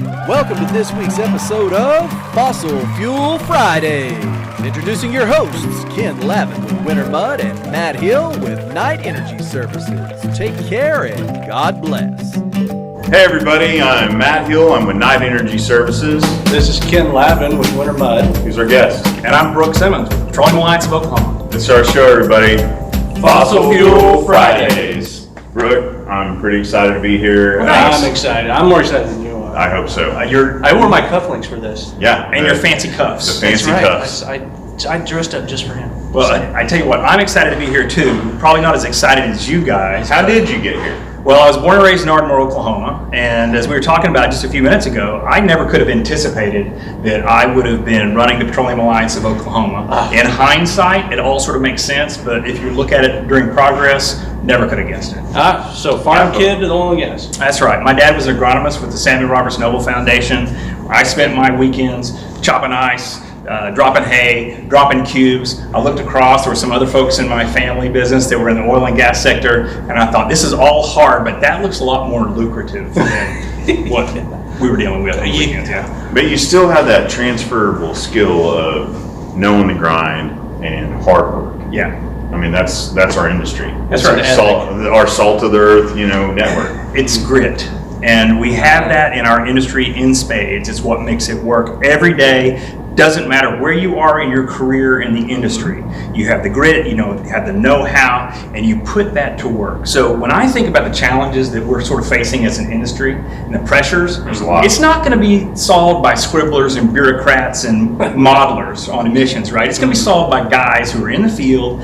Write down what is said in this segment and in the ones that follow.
Welcome to this week's episode of Fossil Fuel Friday. Introducing your hosts, Ken Lavin with Winter Mud and Matt Hill with Night Energy Services. Take care and God bless. Hey everybody, I'm Matt Hill. I'm with Night Energy Services. This is Ken Lavin with Winter Mud. Who's our guest? And I'm Brook Simmons with Petroleum Alliance of Oklahoma. It's our show, everybody. Fossil Fuel Fridays. Brooke, I'm pretty excited to be here. I'm excited. I'm more excited than you are. I hope so. I wore my cufflinks for this. Yeah. And your fancy cuffs. The fancy cuffs. I dressed up just for him. Well, I tell you what, I'm excited to be here too. Probably not as excited as you guys. How did you get here? Well, I was born and raised in Ardmore, Oklahoma, and as we were talking about just a few minutes ago, I never could have anticipated that I would have been running the Petroleum Alliance of Oklahoma. In hindsight, it all sort of makes sense, but if you look at it during progress, never could have guessed it. So farm kid to the oil and gas. That's right. My dad was an agronomist with the Samuel Roberts Noble Foundation. I spent my weekends chopping ice, dropping hay, dropping cubes. I looked across, there were some other folks in my family business that were in the oil and gas sector, and I thought, this is all hard, but that looks a lot more lucrative than what we were dealing with on the weekends. Yeah. But you still have that transferable skill of knowing the grind and hard work. Yeah. I mean, that's our industry. That's right. Our salt of the earth, network. It's grit. And we have that in our industry in spades. It's what makes it work every day. Doesn't matter where you are in your career in the industry. You have the grit, you have the know-how, and you put that to work. So when I think about the challenges that we're sort of facing as an industry and the pressures, there's a lot. It's not going to be solved by scribblers and bureaucrats and modelers on emissions, right? It's going to be solved by guys who are in the field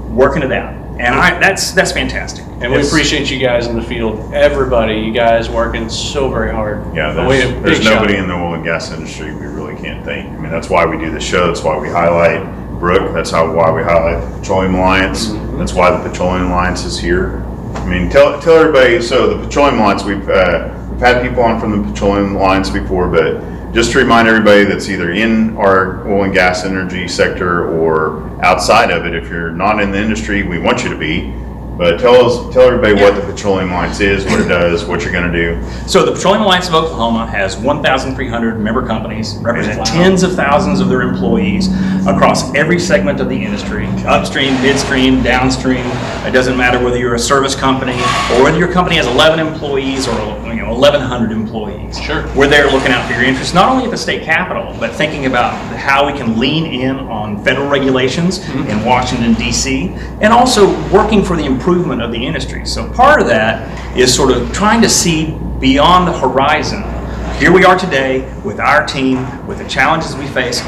working it out. And that's fantastic. And we appreciate you guys in the field. Everybody, you guys working so very hard. Yeah, there's nobody in the oil and gas industry we really can't thank. I mean, that's why we do the show. That's why we highlight Brook. That's why we highlight the Petroleum Alliance. Mm-hmm. That's why the Petroleum Alliance is here. I mean, tell everybody. So the Petroleum Alliance, we've had people on from the Petroleum Alliance before, but just to remind everybody that's either in our oil and gas energy sector or outside of it, if you're not in the industry, we want you to be. But tell everybody what the Petroleum Alliance is, what it does, what you're going to do. So the Petroleum Alliance of Oklahoma has 1,300 member companies, represent tens of thousands of their employees across every segment of the industry, upstream, midstream, downstream. It doesn't matter whether you're a service company or whether your company has 11 employees or 1,100 employees. Sure. We're there looking out for your interests, not only at the state capitol, but thinking about how we can lean in on federal regulations in Washington, D.C., and also working for the improvement of the industry. So part of that is sort of trying to see beyond the horizon. Here we are today with our team, with the challenges we face.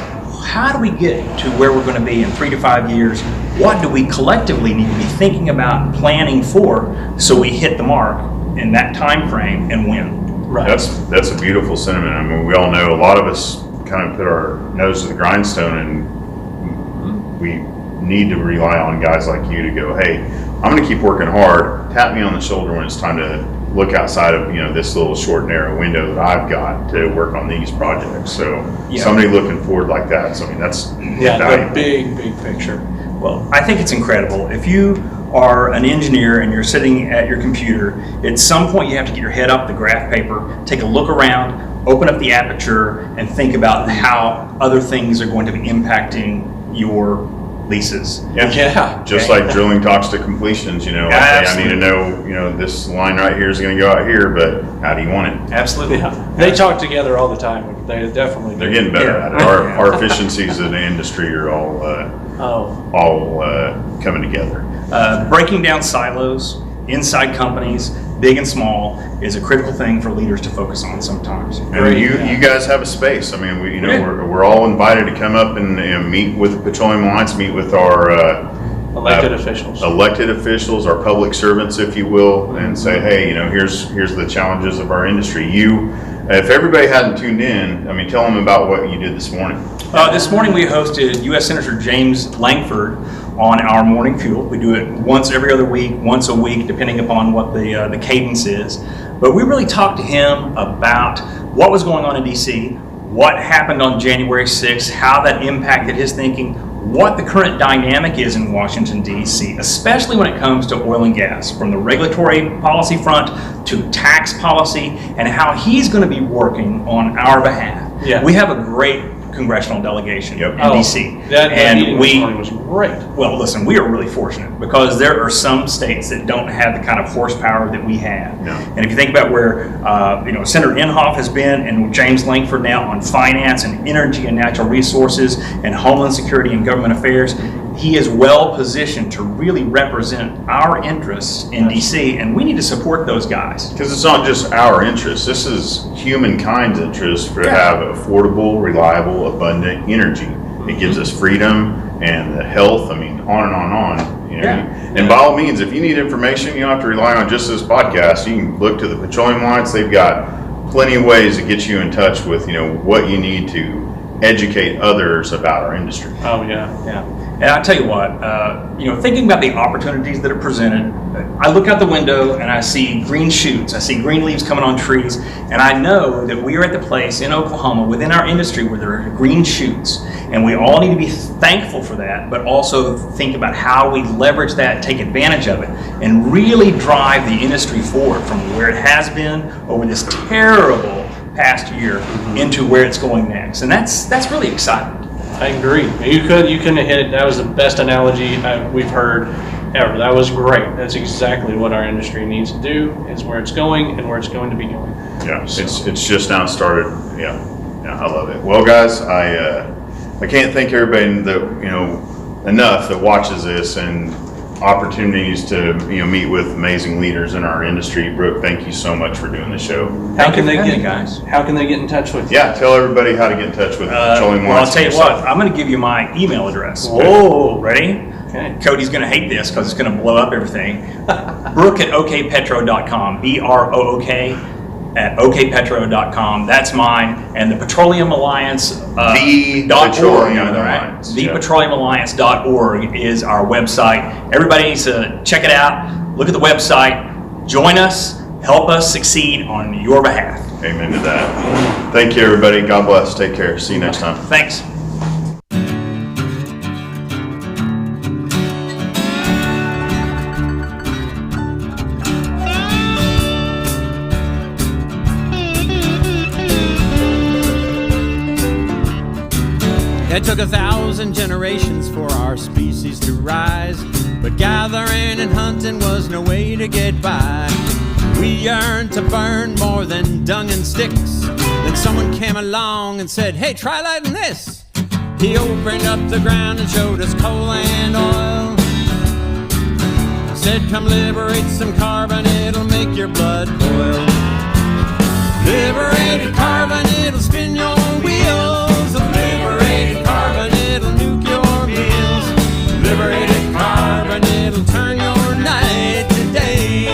How do we get to where we're going to be in 3 to 5 years? What do we collectively need to be thinking about, planning for, so we hit the mark in that time frame and win? Right. That's a beautiful sentiment. I mean, we all know a lot of us kind of put our nose to the grindstone, and we need to rely on guys like you to go, hey, I'm going to keep working hard. Tap me on the shoulder when it's time to look outside of this little short narrow window that I've got to work on these projects. So somebody looking forward like that. So I mean, that's the big picture. Well, I think it's incredible. If you are an engineer and you're sitting at your computer, at some point you have to get your head up the graph paper, take a look around, open up the aperture, and think about how other things are going to be impacting your leases. Yeah. Just like drilling talks to completions, like, hey, I need to know, this line right here is going to go out here, but how do you want it? Absolutely. Yeah. They talk together all the time. They definitely do. They're getting better at it. Our efficiencies in the industry are all coming together. Breaking down silos inside companies, big and small, is a critical thing for leaders to focus on sometimes. And you guys have a space. I mean, we're all invited to come up and meet with the Petroleum Alliance, meet with our elected officials, our public servants, if you will, and say, hey, here's the challenges of our industry. If everybody hadn't tuned in, I mean, tell them about what you did this morning. This morning we hosted U.S. Senator James Langford on our morning fuel. We do it once every other week, once a week, depending upon what the cadence is. But we really talked to him about what was going on in D.C., what happened on January 6th, how that impacted his thinking, what the current dynamic is in Washington, D.C., especially when it comes to oil and gas, from the regulatory policy front to tax policy, and how he's going to be working on our behalf. Yeah. We have a great congressional delegation in D.C. That meeting this morning was great. Well, listen, we are really fortunate because there are some states that don't have the kind of horsepower that we have. No. And if you think about where Senator Inhofe has been, and James Lankford now on finance and energy and natural resources and homeland security and government affairs, he is well positioned to really represent our interests in D.C., and we need to support those guys. Because it's not just our interest. This is humankind's interest to have affordable, reliable, abundant energy. It gives us freedom and the health. I mean, on and on and on. You know? Yeah. And by all means, if you need information, you don't have to rely on just this podcast. You can look to the Petroleum Alliance. They've got plenty of ways to get you in touch with, what you need to educate others about our industry. Oh, yeah. Yeah. And I tell you what, thinking about the opportunities that are presented, I look out the window and I see green shoots, I see green leaves coming on trees, and I know that we are at the place in Oklahoma within our industry where there are green shoots, and we all need to be thankful for that, but also think about how we leverage that, take advantage of it, and really drive the industry forward from where it has been over this terrible past year into where it's going next. And that's really exciting. I agree. You couldn't have hit it. That was the best analogy we've heard ever. That was great. That's exactly what our industry needs to do. It's where it's going and where it's going to be going. Yeah, it's just now started. Yeah, I love it. Well, guys, I can't thank everybody that enough that watches this and opportunities to meet with amazing leaders in our industry. Brooke, thank you so much for doing the show. How can they get in touch with you? Yeah, tell everybody how to get in touch with Petroleum Alliance. Well, I'll tell you what, I'm going to give you my email address. Whoa. Ready? Okay. Cody's going to hate this because it's going to blow up everything. Brooke at okpetro.com, BROOK at okpetro.com. That's mine. And the Petroleum Alliance thepetroleumalliance.org is our website. Everybody needs to check it out. Look at the website. Join us. Help us succeed on your behalf. Amen to that. Thank you, everybody. God bless. Take care. See you next time. Thanks. It took 1,000 generations for our species to rise, but gathering and hunting was no way to get by. We yearned to burn more than dung and sticks. Then someone came along and said, "Hey, try lighting this." He opened up the ground and showed us coal and oil. Said, "Come liberate some carbon, it'll make your blood boil." Liberated carbon, it'll spin your wheels. Liberated carbon, it'll nuke your meals. Liberated carbon, it'll turn your night to day.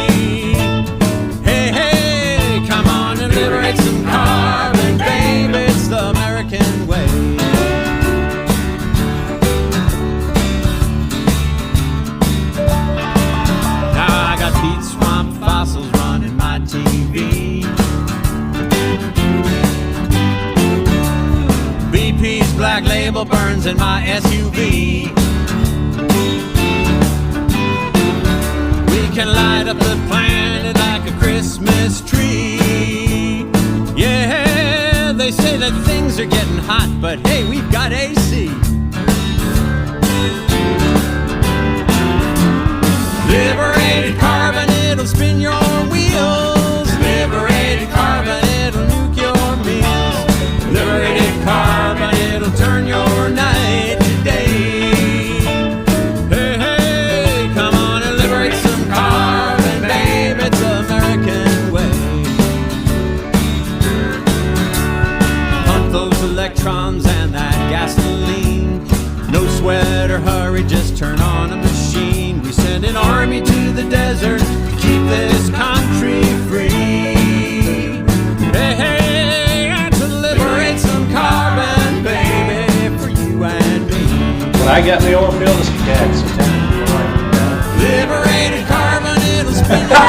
Hey, hey, come on and liberate some carbon, babe. It's the American way. Now I got peat swamp fossils running my TV. BP's black label burns in my SUV. We can light up the planet like a Christmas tree. Yeah, they say that things are getting hot, but hey, we've got AC. Liberated carbon, it'll spin your wheels. Liberated carbon, it'll nuke your meals. Liberated carbon, it'll turn your night to day. Hey, hey, come on and liberate some carbon, babe. It's the American way. Pump those electrons and that gasoline. No sweat or hurry, just turn on a machine. We send an army to the desert to keep this country free. Hey, hey, and to liberate some carbon, baby, for you and me. When I got the oil field, it's gas. Liberated carbon, it'll spin your